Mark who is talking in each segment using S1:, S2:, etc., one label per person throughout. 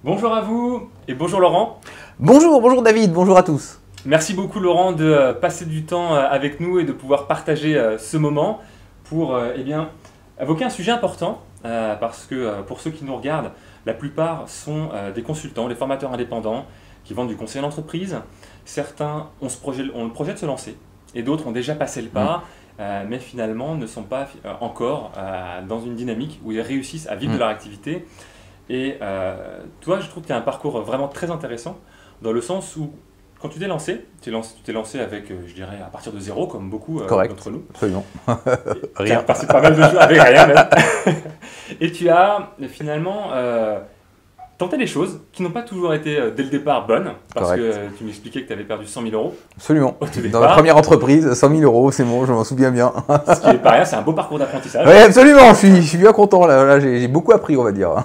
S1: Bonjour à vous et bonjour Laurent.
S2: Bonjour David, bonjour à tous.
S1: Merci beaucoup Laurent de passer du temps avec nous et de pouvoir partager ce moment pour évoquer un sujet important parce que pour ceux qui nous regardent, la plupart sont des consultants, des formateurs indépendants qui vendent du conseil en entreprise. Certains ont le projet de se lancer et d'autres ont déjà passé le pas. Mais finalement ne sont pas encore dans une dynamique où ils réussissent à vivre de leur activité. Et toi, je trouve que tu as un parcours vraiment très intéressant dans le sens où, quand tu t'es lancé, tu t'es lancé avec, je dirais, à partir de zéro, comme beaucoup d'entre nous.
S2: Absolument.
S1: Rien. Tu as passé pas mal de choses avec rien même. Et tu as finalement tenté des choses qui n'ont pas toujours été dès le départ bonnes, parce que tu m'expliquais que tu avais perdu 100 000 euros.
S2: Absolument. Dans la première entreprise, 100 000 euros, c'est bon, je m'en souviens bien.
S1: Ce qui n'est pas rien, c'est un beau parcours d'apprentissage.
S2: Oui, absolument, je suis bien content. Là, j'ai beaucoup appris, on va dire.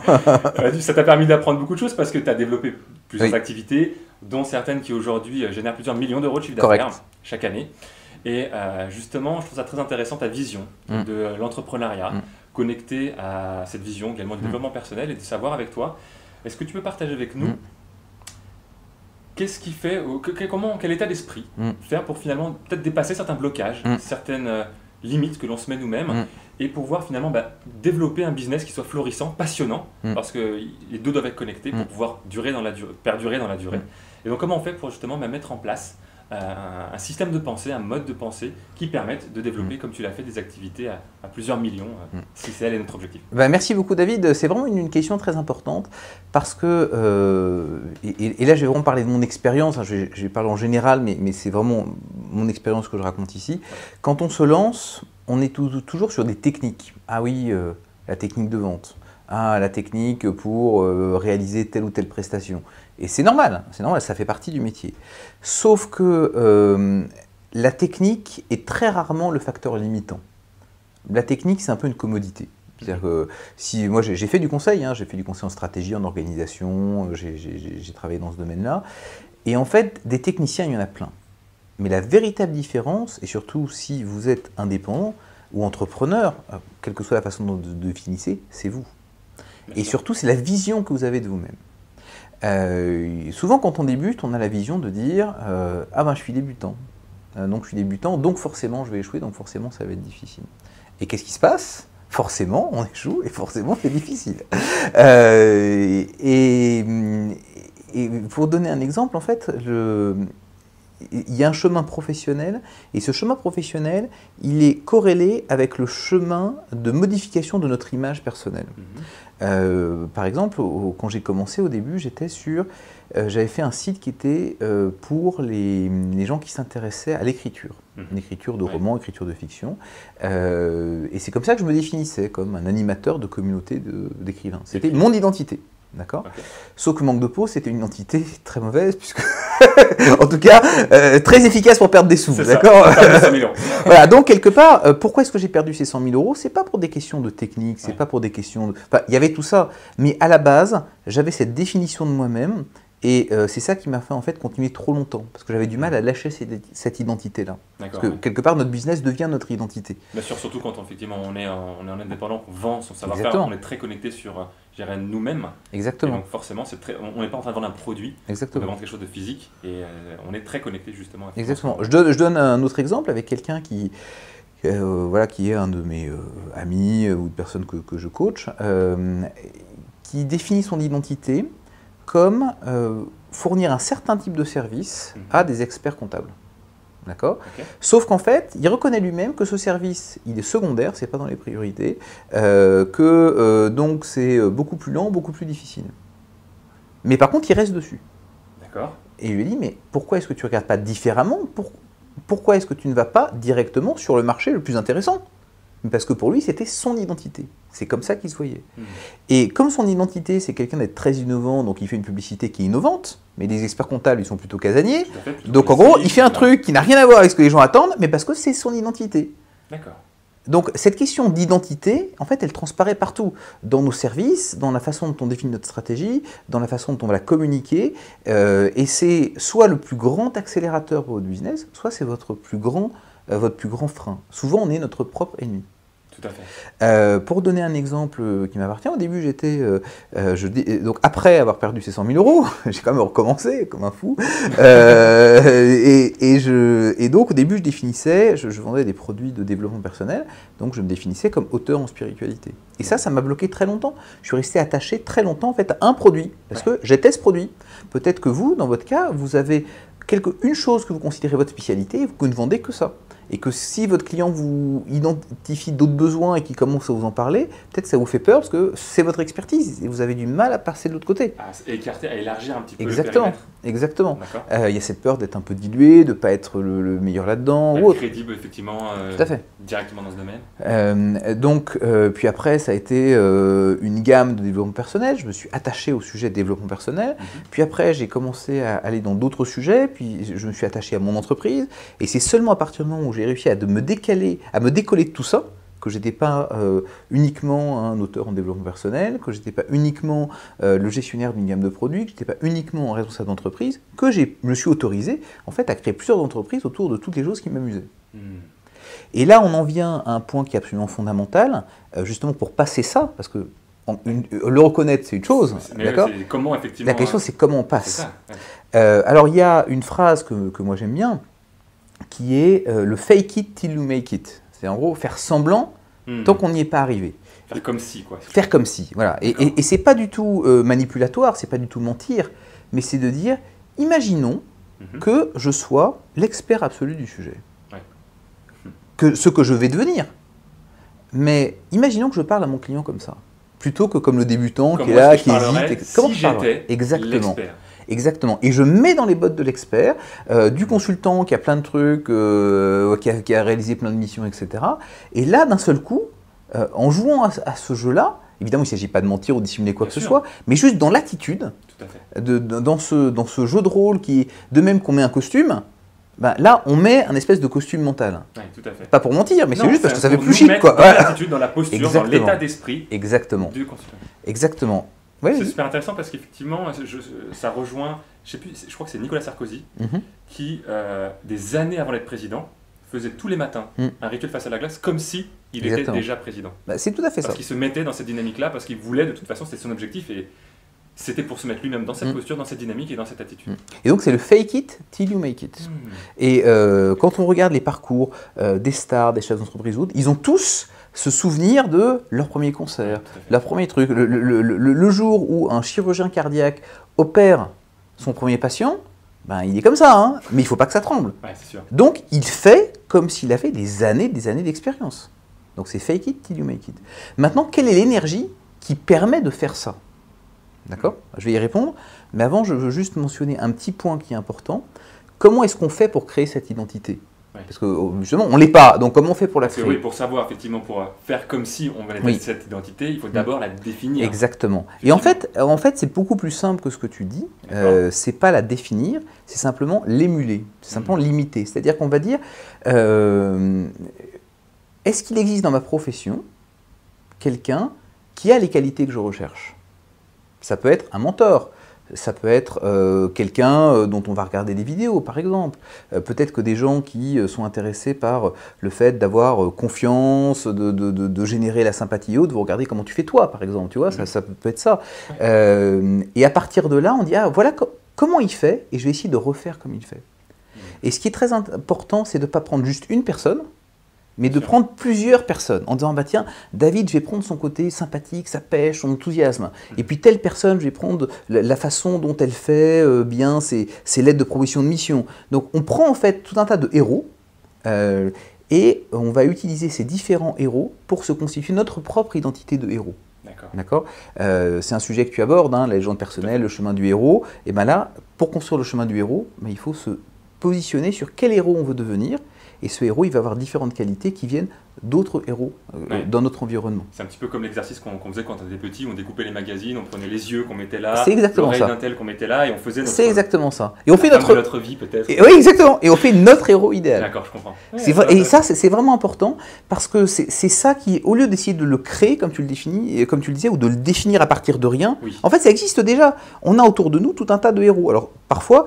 S1: Ça t'a permis d'apprendre beaucoup de choses parce que tu as développé plusieurs activités, dont certaines qui aujourd'hui génèrent plusieurs millions d'euros de chiffre d'affaires chaque année. Et justement, je trouve ça très intéressant ta vision de l'entrepreneuriat, connectée à cette vision également du développement personnel, et de savoir avec toi, est-ce que tu peux partager avec nous qu'est-ce qui fait, quel état d'esprit faire pour finalement peut-être dépasser certains blocages, certaines limites que l'on se met nous-mêmes, et pouvoir finalement développer un business qui soit florissant, passionnant, parce que les deux doivent être connectés pour pouvoir perdurer dans la durée. Et donc comment on fait pour justement mettre en place un système de pensée, un mode de pensée qui permette de développer, comme tu l'as fait, des activités à plusieurs millions, si c'est notre objectif.
S2: Merci beaucoup David, c'est vraiment une question très importante parce que, et là je vais vraiment parler de mon expérience, je vais parler en général, mais c'est vraiment mon expérience que je raconte ici. Quand on se lance, on est toujours sur des techniques. Ah oui, la technique de vente. Ah, la technique pour réaliser telle ou telle prestation. Et c'est normal, ça fait partie du métier. Sauf que la technique est très rarement le facteur limitant. La technique, c'est un peu une commodité. C'est-à-dire que si moi j'ai fait du conseil, j'ai fait du conseil en stratégie, en organisation, j'ai travaillé dans ce domaine-là. Et en fait, des techniciens, il y en a plein. Mais la véritable différence, et surtout si vous êtes indépendant ou entrepreneur, quelle que soit la façon dont vous définissez, c'est vous. Et surtout, c'est la vision que vous avez de vous-même. Souvent, quand on débute, on a la vision de dire « Ah ben, je suis débutant. Donc, je suis débutant, donc forcément, je vais échouer, donc forcément, ça va être difficile. » Et qu'est-ce qui se passe? Forcément, on échoue et forcément, c'est difficile. Et pour donner un exemple, en fait, il y a un chemin professionnel, et ce chemin professionnel, il est corrélé avec le chemin de modification de notre image personnelle. Par exemple, quand j'ai commencé au début, j'avais fait un site qui était pour les gens qui s'intéressaient à l'écriture, l'écriture de romans, écriture de fiction, et c'est comme ça que je me définissais, comme un animateur de communauté d'écrivains. C'était mon identité. D'accord. Sauf que manque de peau, c'était une identité très mauvaise, puisque, en tout cas, très efficace pour perdre des sous. D'accord. Voilà, donc quelque part, pourquoi est-ce que j'ai perdu ces 100 000 euros? C'est pas pour des questions de technique, c'est pas pour des questions de... Enfin, il y avait tout ça, mais à la base, j'avais cette définition de moi-même, et c'est ça qui m'a fait en fait continuer trop longtemps, parce que j'avais du mal à lâcher cette identité-là. Parce que quelque part, notre business devient notre identité.
S1: Bien sûr, surtout quand effectivement on est en indépendant, on vend son savoir-faire, on est très connecté sur nous-mêmes.
S2: Exactement.
S1: Et donc forcément, on n'est pas en train de vendre un produit,
S2: exactement.
S1: On vend quelque chose de physique, et on est très connecté justement.
S2: Exactement. Je donne un autre exemple avec quelqu'un qui est un de mes amis ou de personnes que je coach, qui définit son identité comme fournir un certain type de service à des experts comptables. D'accord. Sauf qu'en fait, il reconnaît lui-même que ce service, il est secondaire, c'est pas dans les priorités, donc c'est beaucoup plus lent, beaucoup plus difficile. Mais par contre, il reste dessus.
S1: D'accord.
S2: Et je lui ai dit, mais pourquoi est-ce que tu ne regardes pas différemment? Pourquoi est-ce que tu ne vas pas directement sur le marché le plus intéressant? Parce que pour lui, c'était son identité. C'est comme ça qu'il se voyait. Et comme son identité, c'est quelqu'un d'être très innovant, donc il fait une publicité qui est innovante, mais les experts comptables, ils sont plutôt casaniers. Donc en gros, il fait un truc qui n'a rien à voir avec ce que les gens attendent, mais parce que c'est son identité.
S1: D'accord.
S2: Donc cette question d'identité, en fait, elle transparaît partout. Dans nos services, dans la façon dont on définit notre stratégie, dans la façon dont on va la communiquer. Et c'est soit le plus grand accélérateur pour votre business, soit c'est votre plus grand frein. Souvent, on est notre propre ennemi.
S1: Tout à fait.
S2: Pour donner un exemple qui m'appartient, au début, donc après avoir perdu ces 100 000 euros, j'ai quand même recommencé comme un fou. Et donc, au début, je vendais des produits de développement personnel, donc je me définissais comme auteur en spiritualité. Et ça m'a bloqué très longtemps. Je suis resté attaché très longtemps en fait, à un produit, parce que j'étais ce produit. Peut-être que vous, dans votre cas, vous avez une chose que vous considérez votre spécialité, vous ne vendez que ça. Et que si votre client vous identifie d'autres besoins et qu'il commence à vous en parler, peut-être que ça vous fait peur parce que c'est votre expertise et vous avez du mal à passer de l'autre côté.
S1: À écarter, à élargir un petit peu
S2: Exactement,
S1: le périmètre.
S2: Exactement. Il y a cette peur d'être un peu dilué, de ne pas être le meilleur là-dedans.
S1: Ou crédible, effectivement,
S2: tout à fait.
S1: Directement dans ce domaine.
S2: Puis après, ça a été une gamme de développement personnel. Je me suis attaché au sujet de développement personnel. Puis après, j'ai commencé à aller dans d'autres sujets. Puis je me suis attaché à mon entreprise. Et c'est seulement à partir du moment où j'ai réussi à me décoller de tout ça, que je n'étais pas uniquement un auteur en développement personnel, que je n'étais pas uniquement le gestionnaire d'une gamme de produits, que je n'étais pas uniquement un responsable d'entreprise, que je me suis autorisé en fait, à créer plusieurs entreprises autour de toutes les choses qui m'amusaient. Et là, on en vient à un point qui est absolument fondamental, justement pour passer ça, parce que le reconnaître, c'est une chose, d'accord ?
S1: Comment, effectivement,
S2: la question, c'est comment on passe.
S1: Ça, ouais.
S2: Alors, il y a une phrase que moi j'aime bien, qui est le fake it till you make it. C'est en gros faire semblant tant qu'on n'y est pas arrivé.
S1: Faire comme si, quoi.
S2: Faire comme si, voilà. Et c'est pas du tout manipulatoire, c'est pas du tout mentir, mais c'est de dire, imaginons que je sois l'expert absolu du sujet. Ce que je vais devenir. Mais imaginons que je parle à mon client comme ça, plutôt que comme le débutant qui est là, qui hésite.
S1: Comment je parlerais ?
S2: Exactement. Exactement. Et je mets dans les bottes de l'expert, du consultant qui a plein de trucs, qui a réalisé plein de missions, etc. Et là, d'un seul coup, en jouant à ce jeu-là, évidemment, il ne s'agit pas de mentir ou de dissimuler quoi que ce soit, mais juste dans l'attitude, dans ce jeu de rôle qui est de même qu'on met un costume, ben là, on met un espèce de costume mental.
S1: Oui, tout à fait.
S2: Pas pour mentir, mais c'est juste parce que ça fait plus
S1: chic,
S2: chic, quoi.
S1: Dans l'attitude, dans la posture,
S2: exactement.
S1: Dans l'état d'esprit
S2: exactement.
S1: du consultant.
S2: Exactement. Oui,
S1: c'est super intéressant parce qu'effectivement, ça rejoint, je crois que c'est Nicolas Sarkozy, qui, des années avant d'être président, faisait tous les matins un rituel face à la glace comme si il était déjà président.
S2: Bah, c'est tout à fait ça.
S1: Parce qu'il se mettait dans cette dynamique-là, parce qu'il voulait, de toute façon, c'était son objectif et c'était pour se mettre lui-même dans cette posture, dans cette dynamique et dans cette attitude.
S2: Et donc c'est le fake it till you make it. Et quand on regarde les parcours des stars, des chefs d'entreprise ou autres, ils ont tous se souvenir de leur premier concert, leur premier truc. Le jour où un chirurgien cardiaque opère son premier patient, ben, il est comme ça, hein, mais il ne faut pas que ça tremble.
S1: Ouais, c'est sûr.
S2: Donc il fait comme s'il avait des années d'expérience. Donc c'est fake it till you make it. Maintenant, quelle est l'énergie qui permet de faire ça ? D'accord ? Je vais y répondre, mais avant, je veux juste mentionner un petit point qui est important. Comment est-ce qu'on fait pour créer cette identité ? Parce que justement, on ne l'est pas, donc comment on fait pour la créer ?
S1: Oui, pour savoir, effectivement, pour faire comme si on valait cette identité, il faut d'abord la définir.
S2: Exactement. Et en fait c'est beaucoup plus simple que ce que tu dis. C'est pas la définir, c'est simplement l'émuler, c'est simplement l'imiter. C'est-à-dire qu'on va dire, est-ce qu'il existe dans ma profession quelqu'un qui a les qualités que je recherche ? Ça peut être un mentor, ça peut être quelqu'un dont on va regarder des vidéos, par exemple. Peut-être que des gens qui sont intéressés par le fait d'avoir confiance, de générer la sympathie et autres, vont regarder comment tu fais toi, par exemple. Tu vois, ça peut être ça. Et à partir de là, on dit, ah, voilà comment il fait, et je vais essayer de refaire comme il fait. Et ce qui est très important, c'est de ne pas prendre juste une personne, mais de prendre plusieurs personnes, en disant, bah tiens, David, je vais prendre son côté sympathique, sa pêche, son enthousiasme. Et puis telle personne, je vais prendre la façon dont elle fait bien ses lettres de proposition de mission. Donc on prend en fait tout un tas de héros, et on va utiliser ces différents héros pour se constituer notre propre identité de héros. D'accord. C'est un sujet que tu abordes, hein, la légende personnelle, le chemin du héros. Et bien là, pour construire le chemin du héros, il faut se positionner sur quel héros on veut devenir. Et ce héros, il va avoir différentes qualités qui viennent d'autres héros dans notre environnement.
S1: C'est un petit peu comme l'exercice qu'on faisait quand on était petit, on découpait les magazines, on prenait les yeux qu'on mettait là,
S2: l'oreille
S1: d'un tel qu'on mettait là, et on faisait notre...
S2: C'est exactement ça. Et on fait
S1: notre vie peut-être.
S2: Oui, exactement. Et on fait notre héros idéal.
S1: D'accord, je comprends.
S2: Et ça, c'est vraiment important, parce que c'est ça qui, au lieu d'essayer de le créer, comme tu le définis, comme tu le disais, ou de le définir à partir de rien, en fait, ça existe déjà. On a autour de nous tout un tas de héros. Alors, parfois,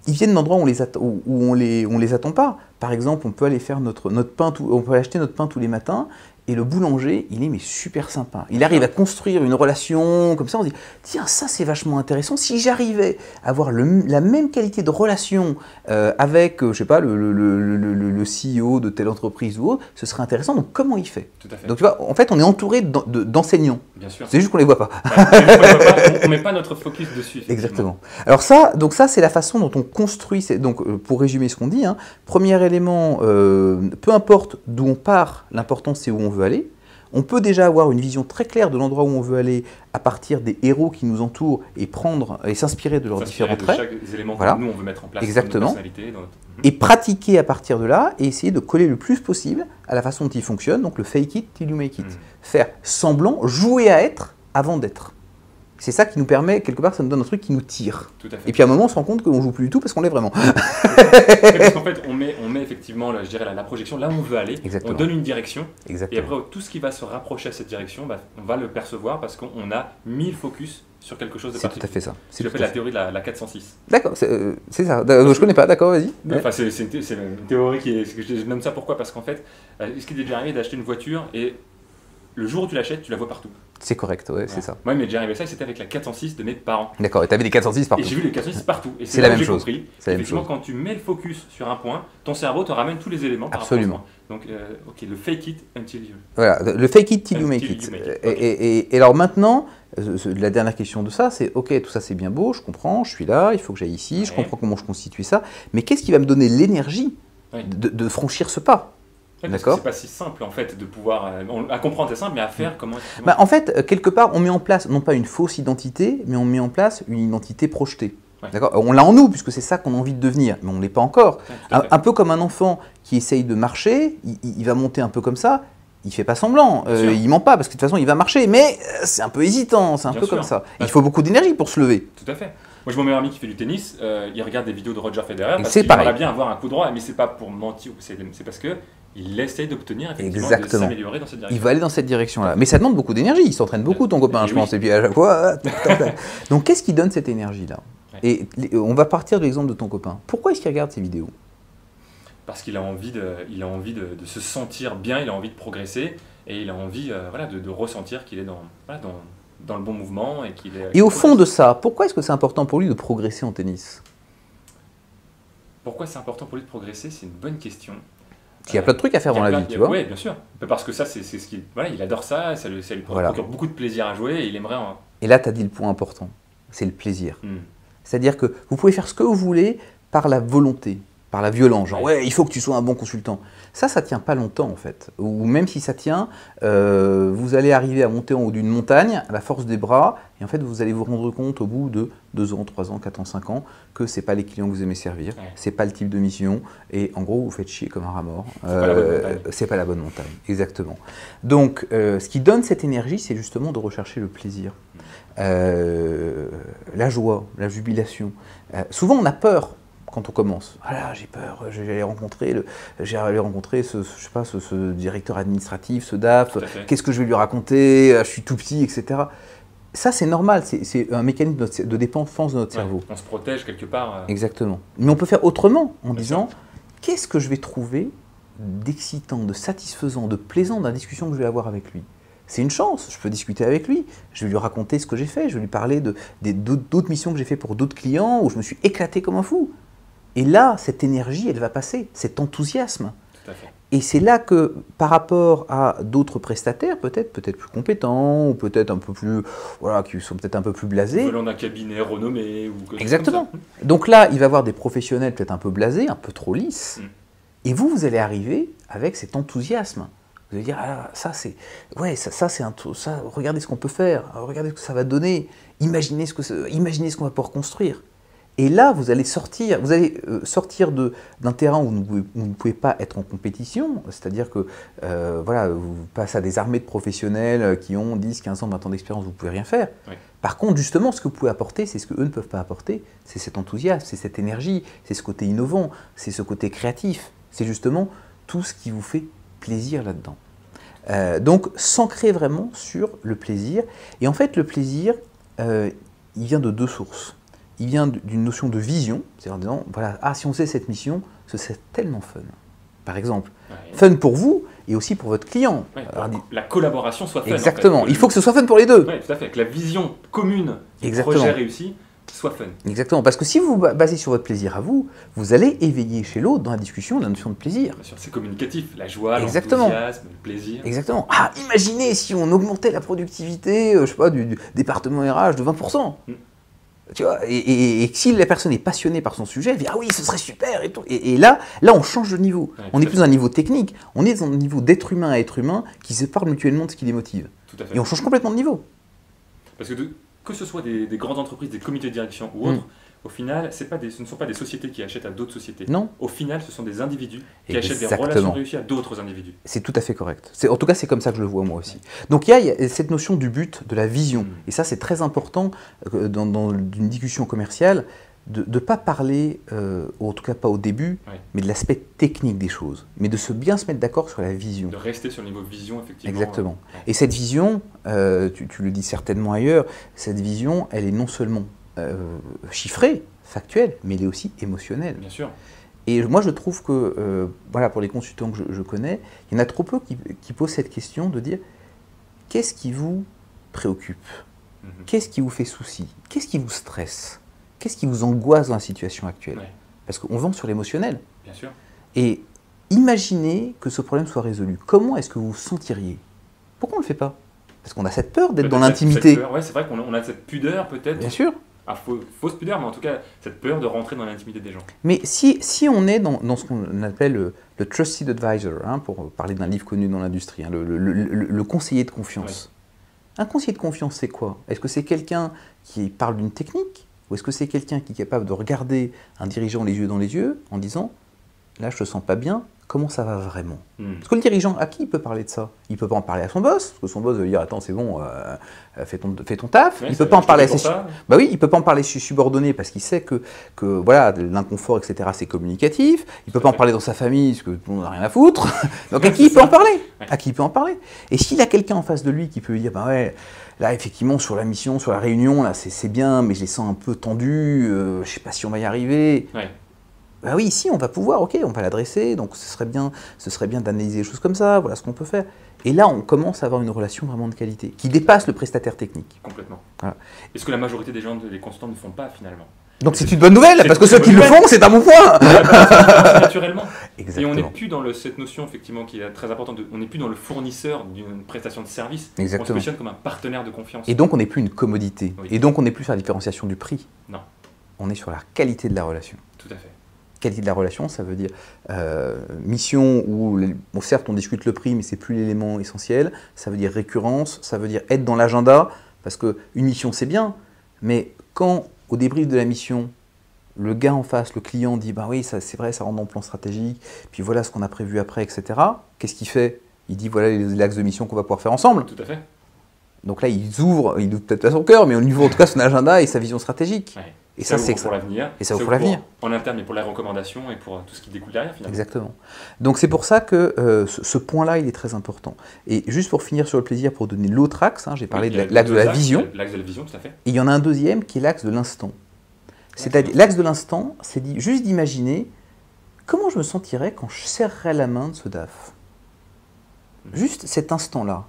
S2: ils viennent d'endroits où on les attend pas. Par exemple, on peut aller faire notre pain, on peut acheter notre pain tous les matins Et le boulanger, il est mais super sympa. Il arrive à construire une relation comme ça, on se dit, tiens, ça c'est vachement intéressant. Si j'arrivais à avoir la même qualité de relation avec, je sais pas, le CEO de telle entreprise ou autre, ce serait intéressant. Donc comment il fait?
S1: Tout à fait.
S2: Donc tu vois, en fait, on est entouré d'enseignants.
S1: Bien sûr.
S2: C'est juste qu'on les voit pas.
S1: On met pas notre focus dessus.
S2: Exactement. Alors ça, c'est la façon dont on construit. Donc pour résumer ce qu'on dit, hein, premier élément, peu importe d'où on part, l'important c'est où on veut aller. On peut déjà avoir une vision très claire de l'endroit où on veut aller à partir des héros qui nous entourent et s'inspirer de leurs différents traits.
S1: Chaque élément
S2: voilà.
S1: que nous on veut mettre en place.
S2: Exactement.
S1: Dans notre personnalité,
S2: Et pratiquer à partir de là et essayer de coller le plus possible à la façon dont il fonctionne. Donc le fake it till you make it. Faire semblant, jouer à être avant d'être. C'est ça qui nous permet, quelque part, ça nous donne un truc qui nous tire.
S1: Tout à fait.
S2: Et puis à un moment, on se rend compte qu'on ne joue plus du tout parce qu'on l'est vraiment.
S1: Parce qu'en fait, on met effectivement, je dirais, la projection là où on veut aller.
S2: Exactement.
S1: On donne une direction.
S2: Exactement.
S1: Et après, tout ce qui va se rapprocher à cette direction, on va le percevoir parce qu'on a mis le focus sur quelque chose de particulier.
S2: C'est tout à fait ça.
S1: C'est la théorie de la 406.
S2: D'accord, c'est ça. Je connais pas, d'accord, vas-y.
S1: Enfin, c'est une théorie je nomme ça pourquoi? Parce qu'en fait, est-ce qu'il est déjà arrivé d'acheter une voiture et le jour où tu l'achètes, tu la vois partout?
S2: C'est correct, ouais, c'est ça.
S1: Moi, il m'est déjà arrivé ça, c'était avec la 406 de mes parents.
S2: D'accord, et tu avais les 406 partout.
S1: Et j'ai vu les 406 partout. Et
S2: c'est la même chose.
S1: Compris. Effectivement, quand tu mets le focus sur un point, ton cerveau te ramène tous les éléments par
S2: Absolument.
S1: Donc, ok, le fake it until you.
S2: Voilà, le fake it till you make it. Et alors maintenant, la dernière question de ça, c'est ok, tout ça c'est bien beau, je comprends, je suis là, il faut que j'aille ici, je comprends comment je constitue ça, mais qu'est-ce qui va me donner l'énergie de franchir ce pas?
S1: D'accord. C'est pas si simple en fait de pouvoir à comprendre, c'est simple, mais à faire comment.
S2: En fait, quelque part, on met en place non pas une fausse identité, mais on met en place une identité projetée. D'accord. On l'a en nous puisque c'est ça qu'on a envie de devenir, mais on ne l'est pas encore. Un peu comme un enfant qui essaye de marcher, il va monter un peu comme ça. Il fait pas semblant, il ment pas parce que de toute façon il va marcher, mais c'est un peu hésitant, c'est un peu comme ça. Il faut beaucoup d'énergie pour se lever.
S1: Tout à fait. Moi, j'ai mon meilleur ami qui fait du tennis, il regarde des vidéos de Roger Federer parce qu'il aimerait bien avoir un coup droit, mais c'est pas pour mentir, c'est parce que il essaye d'obtenir effectivement de s'améliorer dans cette direction.
S2: Il va aller dans cette direction-là, mais ça demande beaucoup d'énergie. Il s'entraîne beaucoup, ton copain, je pense. Et puis à chaque fois, donc qu'est-ce qui donne cette énergie-là? Et on va partir de l'exemple de ton copain. Pourquoi est-ce qu'il regarde ces vidéos?
S1: Parce qu'il a envie de se sentir bien, il a envie de progresser et il a envie de ressentir qu'il est dans le bon mouvement et qu'il est.
S2: Et au fond de ça, pourquoi est-ce que c'est important pour lui de progresser en tennis?
S1: Pourquoi c'est important pour lui de progresser? C'est une bonne question.
S2: Il y a plein de trucs à faire dans la vie, tu vois.
S1: Oui, bien sûr. Parce que ça, c'est ce qu'il. Voilà, il adore ça, ça lui procure beaucoup de plaisir à jouer et il aimerait.
S2: Et là, tu as dit le point important, c'est le plaisir. C'est-à-dire que vous pouvez faire ce que vous voulez par la volonté, par la violence, genre il faut que tu sois un bon consultant. Ça tient pas longtemps en fait. Ou même si ça tient, vous allez arriver à monter en haut d'une montagne à la force des bras, et en fait vous allez vous rendre compte au bout de 2 ans, 3 ans, 4 ans, 5 ans, que c'est pas les clients que vous aimez servir, c'est pas le type de mission, et en gros vous faites chier comme un rat mort. C'est pas la bonne montagne, exactement. Donc ce qui donne cette énergie, c'est justement de rechercher le plaisir. La joie, la jubilation. Souvent on a peur quand on commence. Voilà, j'ai peur, j'allais rencontrer ce directeur administratif, ce DAF, qu'est-ce que je vais lui raconter, je suis tout petit, etc. Ça c'est normal, c'est un mécanisme de défense de notre cerveau.
S1: On se protège quelque part.
S2: Exactement. Mais on peut faire autrement en disant, qu'est-ce que je vais trouver d'excitant, de satisfaisant, de plaisant dans la discussion que je vais avoir avec lui? C'est une chance, je peux discuter avec lui, je vais lui raconter ce que j'ai fait, je vais lui parler d'autres missions que j'ai fait pour d'autres clients où je me suis éclaté comme un fou. Et là, cette énergie, elle va passer, cet enthousiasme.
S1: Tout à fait.
S2: Et c'est là que, par rapport à d'autres prestataires, peut-être plus compétents, ou peut-être un peu plus, qui sont peut-être un peu plus blasés.
S1: Venant d'un cabinet renommé ou quelque
S2: Exactement.
S1: chose comme ça.
S2: Donc là, il va y avoir des professionnels peut-être un peu blasés, un peu trop lisses. Et vous allez arriver avec cet enthousiasme. Vous allez dire, ça c'est regardez ce qu'on peut faire, regardez ce que ça va donner, imaginez ce qu'on va pouvoir construire. Et là, vous allez sortir d'un terrain où vous ne pouvez pas être en compétition, c'est-à-dire que vous passez à des armées de professionnels qui ont 10, 15 ans, 20 ans d'expérience, vous ne pouvez rien faire. Oui. Par contre, justement, ce que vous pouvez apporter, c'est ce qu'eux ne peuvent pas apporter, c'est cet enthousiasme, c'est cette énergie, c'est ce côté innovant, c'est ce côté créatif, c'est justement tout ce qui vous fait plaisir là-dedans. Donc, s'ancrer vraiment sur le plaisir. Et en fait, le plaisir, il vient de 2 sources. Il vient d'une notion de vision, c'est-à-dire en disant, si on faisait cette mission, ce serait tellement fun. par exemple.
S1: Ouais.
S2: Fun pour vous et aussi pour votre client.
S1: Ouais,
S2: Alors,
S1: la collaboration soit fun.
S2: exactement,
S1: En fait.
S2: il faut que ce soit fun pour les deux.
S1: Oui, tout à fait, que la vision commune du
S2: Exactement.
S1: projet réussi soit fun.
S2: Exactement, parce que si vous basez sur votre plaisir à vous, vous allez éveiller chez l'autre dans la discussion la notion de plaisir.
S1: Bien sûr, c'est communicatif, la joie,
S2: Exactement.
S1: l'enthousiasme, le plaisir.
S2: Exactement. Ah, imaginez si on augmentait la productivité, je sais pas, du département RH de 20%. Tu vois, et si la personne est passionnée par son sujet, elle dit ah oui, ce serait super et tout. Et là, on change de niveau.
S1: Ouais,
S2: on n'est
S1: tout à
S2: plus à un niveau technique, on est dans un niveau d'être humain à être humain qui se parlent mutuellement de ce qui les motive.
S1: Tout à fait.
S2: Et on change complètement de niveau.
S1: Parce que ce soit des grandes entreprises, des comités de direction ou autres, au final, ce ne sont pas des sociétés qui achètent à d'autres sociétés.
S2: Non.
S1: Au final, ce sont des individus qui achètent des
S2: Exactement.
S1: relations réussies à d'autres individus.
S2: C'est tout à fait correct. En tout cas, c'est comme ça que je le vois moi aussi. Donc il y a cette notion du but, de la vision. Et ça, c'est très important dans une discussion commerciale, de ne pas parler, ou en tout cas pas au début, mais de l'aspect technique des choses. Mais de bien se mettre d'accord sur la vision.
S1: De rester sur le niveau vision, effectivement.
S2: Exactement. Et cette vision, tu le dis certainement ailleurs, cette vision, elle est non seulement chiffrée, factuelle, mais elle est aussi émotionnelle.
S1: Bien sûr.
S2: Et moi, je trouve que, voilà, pour les consultants que je connais, il y en a trop peu qui posent cette question de dire qu'est-ce qui vous préoccupe? Qu'est-ce qui vous fait souci? Qu'est-ce qui vous stresse? Qu'est-ce qui vous angoisse dans la situation actuelle? Parce qu'on vend sur l'émotionnel.
S1: Bien sûr.
S2: Et imaginez que ce problème soit résolu. Comment est-ce que vous vous sentiriez? Pourquoi on ne le fait pas? Parce qu'on a cette peur d'être dans l'intimité.
S1: Oui, c'est vrai qu'on a cette pudeur peut-être.
S2: Bien sûr.
S1: Ah, fausse pudeur, mais en tout cas, cette peur de rentrer dans l'intimité des gens.
S2: Mais si on est dans ce qu'on appelle le trusted advisor, hein, pour parler d'un livre connu dans l'industrie, hein, le conseiller de confiance. Un conseiller de confiance, c'est quoi? Est-ce que c'est quelqu'un qui parle d'une technique? Ou est-ce que c'est quelqu'un qui est capable de regarder un dirigeant les yeux dans les yeux en disant « Là, je ne te sens pas bien, comment ça va vraiment ?» Parce que le dirigeant, à qui il peut parler de ça? Il ne peut pas en parler à son boss, parce que son boss va dire « Attends, c'est bon, fais ton taf. » Il ne peut pas en parler à ses il peut pas en parler à ses subordonnés parce qu'il sait que voilà, l'inconfort, etc., c'est communicatif. Il ne peut pas en parler dans sa famille parce que tout le monde n'a rien à foutre. Donc à qui il peut en parler? À qui il peut en parler? Et s'il a quelqu'un en face de lui qui peut lui dire « Bah ouais, là, effectivement, sur la mission, sur la réunion, là, c'est bien, mais je les sens un peu tendus, je ne sais pas si on va y arriver. » Bah oui, ici, on va pouvoir, ok, on va l'adresser, donc ce serait bien d'analyser les choses comme ça, voilà ce qu'on peut faire. Et là, on commence à avoir une relation vraiment de qualité, qui dépasse le prestataire technique.
S1: Complètement.
S2: Voilà.
S1: Et ce que la majorité des gens, des consultants ne font pas finalement.
S2: Donc c'est une bonne nouvelle, parce que ceux qui le font, c'est un bon point.
S1: Naturellement.
S2: Exactement.
S1: Et on n'est plus dans cette notion, effectivement, qui est très importante, on n'est plus dans le fournisseur d'une prestation de service.
S2: Exactement.
S1: On se positionne comme un partenaire de confiance.
S2: Et donc on n'est plus une commodité.
S1: Oui.
S2: Et donc on n'est plus sur la différenciation du prix.
S1: Non.
S2: On est sur la qualité de la relation.
S1: Tout à fait.
S2: Qualité de la relation, ça veut dire mission où, certes, on discute le prix, mais c'est plus l'élément essentiel. Ça veut dire récurrence, ça veut dire être dans l'agenda, parce qu'une mission, c'est bien, mais quand, au débrief de la mission, le gars en face, le client dit « bah oui, c'est vrai, ça rentre dans le plan stratégique, puis voilà ce qu'on a prévu après, etc. » Qu'est-ce qu'il fait? Il dit « voilà les axes de mission qu'on va pouvoir faire ensemble. »
S1: Tout à fait.
S2: Donc là, il ouvre peut-être pas son cœur, mais on ouvre en tout cas son agenda et sa vision stratégique.
S1: Ouais.
S2: Et ça, c'est
S1: pour l'avenir.
S2: Et ça ouvre pour l'avenir.
S1: En interne, mais pour la recommandation et pour tout ce qui découle derrière, finalement.
S2: Exactement. Donc c'est pour ça que ce point-là, il est très important. Et juste pour finir sur le plaisir, pour donner l'autre axe, hein, j'ai parlé de l'axe de la vision.
S1: L'axe de la vision, tout à fait.
S2: Et il y en a un deuxième qui est l'axe de l'instant. C'est-à-dire, l'axe de l'instant, c'est juste d'imaginer comment je me sentirais quand je serrerais la main de ce DAF. Juste cet instant-là.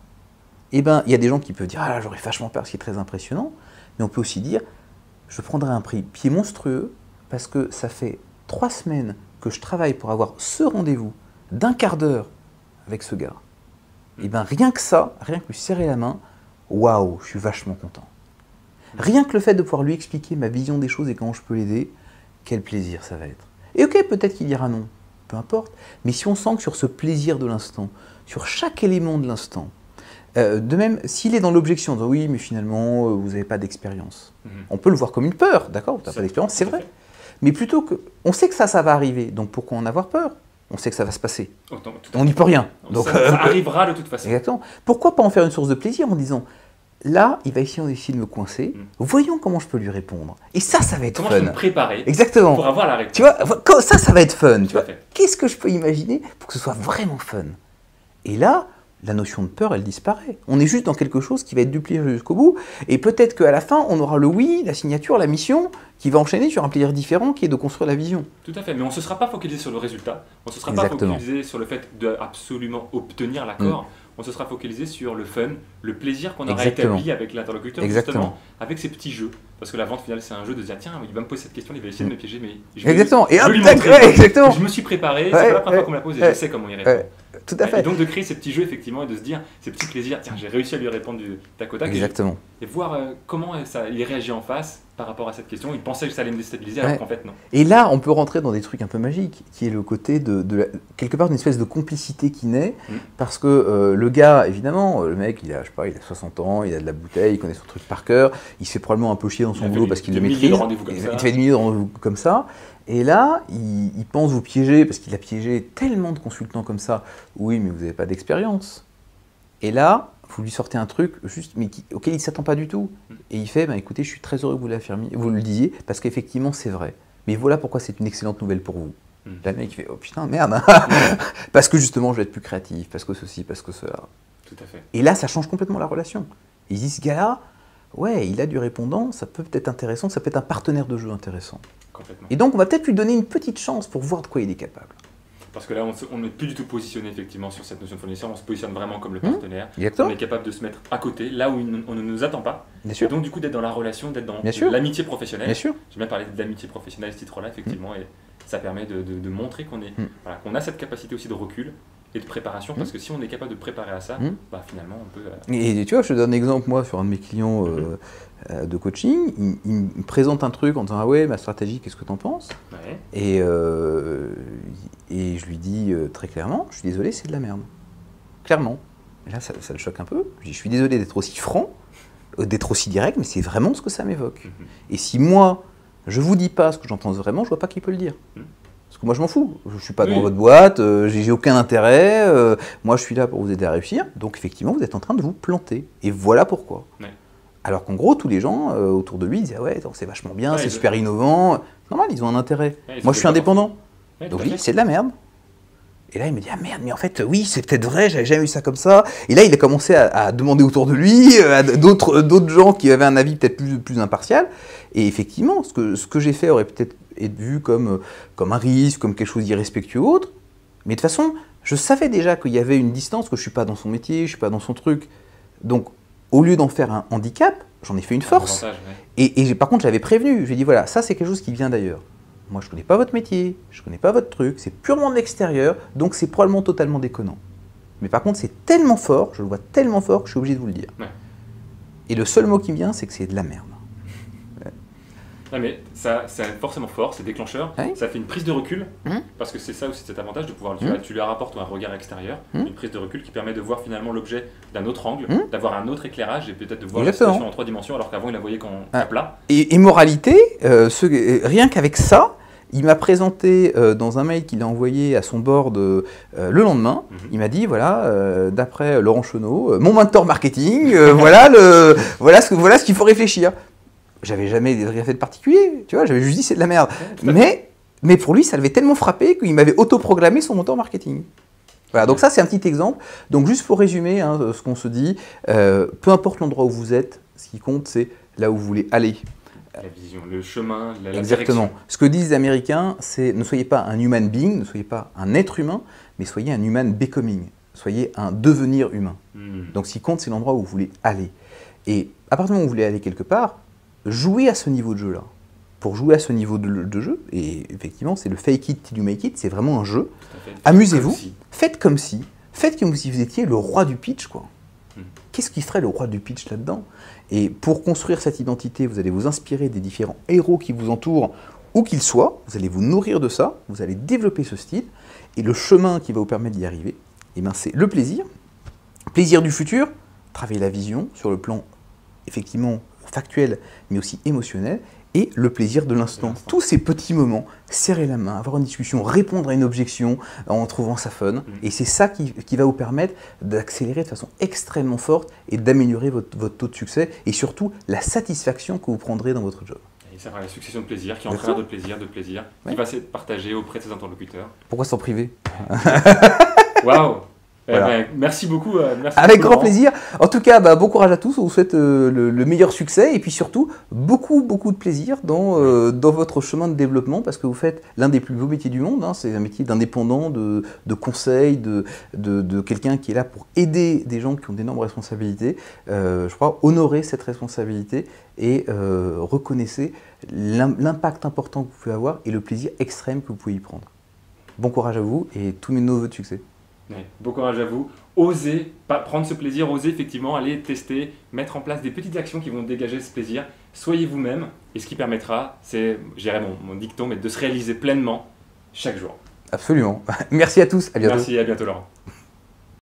S2: Eh bien, il y a des gens qui peuvent dire « Ah là, j'aurais vachement peur, ce qui est très impressionnant. » Mais on peut aussi dire « Je prendrais un pied monstrueux parce que ça fait 3 semaines que je travaille pour avoir ce rendez-vous d'1 quart d'heure avec ce gars. » Eh bien, rien que ça, rien que lui serrer la main, waouh, je suis vachement content. Rien que le fait de pouvoir lui expliquer ma vision des choses et comment je peux l'aider, quel plaisir ça va être. Et ok, peut-être qu'il dira non, peu importe. Mais si on sent que sur ce plaisir de l'instant, sur chaque élément de l'instant, de même, s'il est dans l'objection, de oui, mais finalement, vous n'avez pas d'expérience. On peut le voir comme une peur, d'accord? Tu n'as pas d'expérience, c'est vrai. Mais plutôt que, on sait que ça va arriver, donc pourquoi en avoir peur? On sait que ça va se passer. On n'y peut rien.
S1: Donc, ça arrivera de toute façon.
S2: Exactement. Pourquoi pas en faire une source de plaisir en disant, là, il va essayer de me coincer, voyons comment je peux lui répondre. Et ça va être fun.
S1: Comment je peux me préparer
S2: Exactement.
S1: pour avoir la réponse.
S2: Tu vois, ça va être fun. Qu'est-ce que je peux imaginer pour que ce soit vraiment fun? Et là, la notion de peur, elle disparaît. On est juste dans quelque chose qui va être du plaisir jusqu'au bout, et peut-être qu'à la fin, on aura le oui, la signature, la mission, qui va enchaîner sur un plaisir différent, qui est de construire la vision.
S1: Tout à fait, mais on ne se sera pas focalisé sur le résultat, on ne se sera pas focalisé sur le fait d'absolument obtenir l'accord, on se sera focalisé sur le fun, le plaisir qu'on aura établi avec l'interlocuteur, justement, avec ces petits jeux. Parce que la vente finale, c'est un jeu de dire, tiens, il va me poser cette question, il va essayer de me piéger, mais je vais,
S2: exactement. Et
S1: lui montrer,
S2: exactement.
S1: Je me suis préparé, c'est pas la première fois qu'on me la pose et je sais comment y répondre.
S2: Tout à fait.
S1: Et donc de créer ces petits jeux, effectivement, et de se dire, ces petits plaisirs, tiens, j'ai réussi à lui répondre du tac au tac.
S2: Exactement.
S1: Et voir comment il réagit en face par rapport à cette question. Il pensait que ça allait me déstabiliser, alors qu'en fait, non.
S2: Et là, on peut rentrer dans des trucs un peu magiques, qui est le côté quelque part d'une espèce de complicité qui naît, parce que le gars, évidemment, le mec, il a 60 ans, il a de la bouteille, il connaît son truc par cœur, il se fait probablement un peu chier dans son boulot parce qu'il le maîtrise. Il fait des milliers de rendez-vous comme ça. Et là, il pense vous piéger, parce qu'il a piégé tellement de consultants comme ça. Oui, mais vous n'avez pas d'expérience. Et là, vous lui sortez un truc juste, mais auquel il ne s'attend pas du tout. Et il fait, écoutez, je suis très heureux que vous le disiez, parce qu'effectivement, c'est vrai. Mais voilà pourquoi c'est une excellente nouvelle pour vous. Là, le mec, il fait, oh putain, merde. Parce que justement, je vais être plus créatif, parce que ceci, parce que cela.
S1: Tout à fait.
S2: Et là, ça change complètement la relation. Il dit, ce gars-là, ouais, il a du répondant, ça peut être intéressant, ça peut être un partenaire de jeu intéressant.
S1: Complètement.
S2: Et donc, on va peut-être lui donner une petite chance pour voir de quoi il est capable.
S1: Parce que là, on n'est plus du tout positionné effectivement sur cette notion de fournisseur, on se positionne vraiment comme le partenaire.
S2: Exactement.
S1: On est capable de se mettre à côté, là où on ne nous attend pas.
S2: Bien sûr.
S1: Et donc, du coup, d'être dans la relation, d'être dans l'amitié professionnelle.
S2: Bien sûr.
S1: J'aime bien parler d'amitié professionnelle à ce titre-là, effectivement, et ça permet de montrer qu'on a cette capacité aussi de recul et de préparation, parce que si on est capable de préparer à ça, finalement, on peut...
S2: Et tu vois, je te donne un exemple, moi, sur un de mes clients de coaching, il me présente un truc en disant « Ah ouais, ma stratégie, qu'est-ce que t'en penses ?» Et je lui dis très clairement « Je suis désolé, c'est de la merde. » Clairement. Et là, ça le choque un peu. Je dis « Je suis désolé d'être aussi franc, d'être aussi direct, mais c'est vraiment ce que ça m'évoque. Et si moi, je vous dis pas ce que j'en pense vraiment, je vois pas qui peut le dire. » Parce que moi, je m'en fous. Je ne suis pas dans votre boîte, j'ai aucun intérêt. Moi, je suis là pour vous aider à réussir. Donc, effectivement, vous êtes en train de vous planter. Et voilà pourquoi. Alors qu'en gros, tous les gens autour de lui disaient « Ah ouais, c'est vachement bien, c'est super innovant. » C'est normal, ils ont un intérêt. Moi, je suis indépendant. Donc, oui, c'est de la merde. Et là, il me dit « Ah merde, mais en fait, oui, c'est peut-être vrai, j'avais jamais vu ça comme ça. » Et là, il a commencé à demander autour de lui, à d'autres gens qui avaient un avis peut-être plus impartial. Et effectivement, ce que j'ai fait aurait peut-être être vu comme un risque, comme quelque chose d'irrespectueux ou autre. Mais de toute façon, je savais déjà qu'il y avait une distance, que je ne suis pas dans son métier, je ne suis pas dans son truc. Donc, au lieu d'en faire un handicap, j'en ai fait une force. Et par contre, je l'avais prévenu. Je lui ai dit, voilà, ça c'est quelque chose qui vient d'ailleurs. Moi, je ne connais pas votre métier, je ne connais pas votre truc, c'est purement de l'extérieur, donc c'est probablement totalement déconnant. Mais par contre, c'est tellement fort, je le vois tellement fort que je suis obligé de vous le dire. Et le seul mot qui me vient, c'est que c'est de la merde.
S1: Non mais ça, c'est forcément fort, c'est déclencheur, ça fait une prise de recul, parce que c'est ça aussi cet avantage de pouvoir, tu lui rapportes un regard extérieur, une prise de recul qui permet de voir finalement l'objet d'un autre angle, d'avoir un autre éclairage et peut-être de voir la situation en 3 dimensions alors qu'avant il la voyait qu'à plat.
S2: Et moralité, rien qu'avec ça, il m'a présenté dans un mail qu'il a envoyé à son board le lendemain, il m'a dit voilà, d'après Laurent Chenot, mon mentor marketing, voilà ce qu'il faut réfléchir. J'avais jamais rien fait de particulier, tu vois, j'avais juste dit c'est de la merde. Mais pour lui, ça l'avait tellement frappé qu'il m'avait autoprogrammé son mentor marketing. Voilà, donc ça c'est un petit exemple. Donc juste pour résumer ce qu'on se dit, peu importe l'endroit où vous êtes, ce qui compte c'est là où vous voulez aller.
S1: La vision, le chemin, la
S2: Exactement.
S1: direction.
S2: Ce que disent les Américains, c'est ne soyez pas un human being, ne soyez pas un être humain, mais soyez un human becoming. Soyez un devenir humain. Donc ce qui compte, c'est l'endroit où vous voulez aller. Et à partir du moment où vous voulez aller quelque part, jouez à ce niveau de jeu-là. Pour jouer à ce niveau de jeu, et effectivement, c'est le fake it till you make it, c'est vraiment un jeu. Amusez-vous, faites comme si vous étiez le roi du pitch, quoi. Qu'est-ce qui ferait le roi du pitch là-dedans? Et pour construire cette identité, vous allez vous inspirer des différents héros qui vous entourent, où qu'ils soient, vous allez vous nourrir de ça, vous allez développer ce style, et le chemin qui va vous permettre d'y arriver, c'est le plaisir. Plaisir du futur, travailler la vision sur le plan, effectivement, factuel, mais aussi émotionnel, et le plaisir de l'instant. Tous ces petits moments, serrer la main, avoir une discussion, répondre à une objection en trouvant ça fun. Et c'est ça qui va vous permettre d'accélérer de façon extrêmement forte et d'améliorer votre taux de succès et surtout la satisfaction que vous prendrez dans votre job.
S1: Et ça va la succession de plaisir qui entraîne de plaisir, qui va se partager auprès de ses interlocuteurs.
S2: Pourquoi c'est en privé?
S1: Waouh!
S2: Voilà.
S1: Ben, merci beaucoup. Merci
S2: Avec
S1: beaucoup,
S2: grand
S1: Laurent.
S2: plaisir. En tout cas, bon courage à tous. On vous souhaite le meilleur succès et puis surtout beaucoup de plaisir dans votre chemin de développement parce que vous faites l'un des plus beaux métiers du monde. Hein. C'est un métier d'indépendant, de conseil, de quelqu'un qui est là pour aider des gens qui ont d'énormes responsabilités. Je crois honorer cette responsabilité et reconnaissez l'impact important que vous pouvez avoir et le plaisir extrême que vous pouvez y prendre. Bon courage à vous et tous mes neveux de succès.
S1: Ouais, bon courage à vous. Osez prendre ce plaisir, osez effectivement aller tester, mettre en place des petites actions qui vont dégager ce plaisir. Soyez vous-même et ce qui permettra, c'est, je dirais mon dicton, mais de se réaliser pleinement chaque jour.
S2: Absolument. Merci à tous. À bientôt.
S1: Merci, à bientôt Laurent.